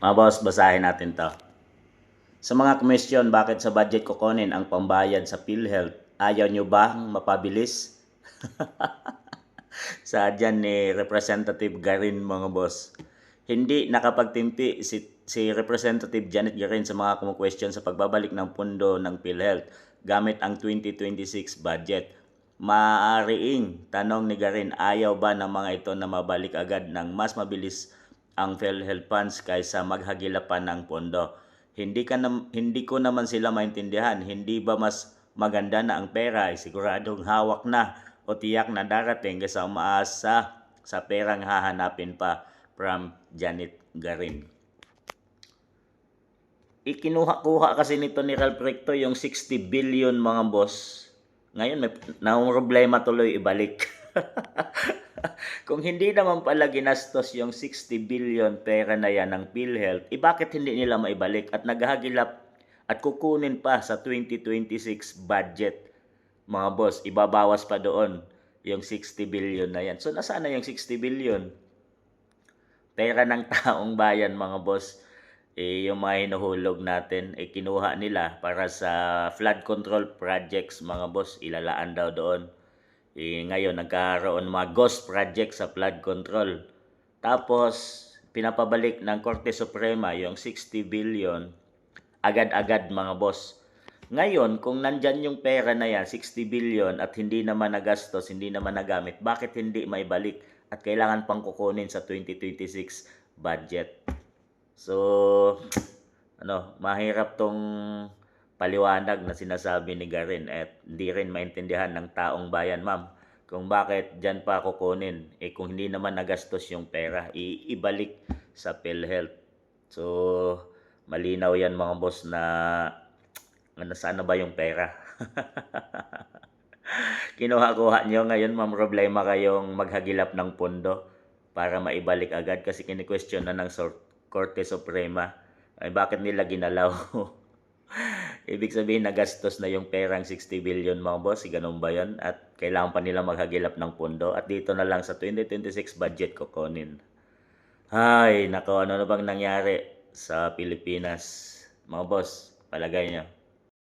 Mga boss, basahin natin to. Sa mga komisyon, bakit sa budget kukunin ang pambayad sa PhilHealth? Ayaw nyo bang mapabilis? Sa dyan ni Representative Garin, mga boss. Hindi nakapagtimpi si Representative Janet Garin sa mga kumukwestiyon sa pagbabalik ng pundo ng PhilHealth gamit ang 2026 budget. Maaariing tanong ni Garin, ayaw ba ng mga ito na mabalik agad ng mas mabilis ang PhilHealth funds kaysa maghagilap pa ng pondo? Hindi ko naman sila maintindihan. Hindi ba mas maganda na ang pera ay siguradong hawak na o tiyak na darating kaysa umaasa sa perang hahanapin pa? From Janet Garin. Ikinuha-kuha kasi nito ni Ralph Recto yung 60 billion, mga boss. Ngayon may problema tuloy ibalik. Kung hindi naman pala ginastos yung 60 billion pera na yan ng PhilHealth, bakit hindi nila maibalik at naghahagilap at kukunin pa sa 2026 budget? Mga boss, ibabawas pa doon yung 60 billion na yan. So nasaan na yung 60 billion? Pera ng taong bayan, mga boss. Yung mga hinuhulog natin, kinuha nila para sa flood control projects, mga boss. Ilalaan daw doon. Ngayon, nagkaroon mga ghost project sa flood control. Tapos, pinapabalik ng Korte Suprema yung 60 billion agad-agad, mga boss. Ngayon, kung nandyan yung pera na yan, 60 billion, at hindi naman nagastos, hindi naman nagamit, bakit hindi maibalik at kailangan pang kukunin sa 2026 budget? So, mahirap tong paliwanag na sinasabi ni Garin at hindi rin maintindihan ng taong bayan, ma'am, kung bakit dyan pa kukunin. Kung hindi naman nagastos yung pera, ibalik sa PhilHealth. So, malinaw yan, mga boss, na saan na ba yung pera? Kinuha-kuha nyo ngayon, ma'am, problema kayong maghagilap ng pondo para maibalik agad kasi kini-question na ng Korte Suprema. Ay, bakit nila ginalaw? Ibig sabihin, nagastos na yung perang 60 billion, mga boss. Ganun ba yan? At kailangan pa nila maghagilap ng pondo. At dito na lang sa 2026 budget kukunin. Ay, nako, ano na bang nangyari sa Pilipinas? Mga boss, palagay nyo.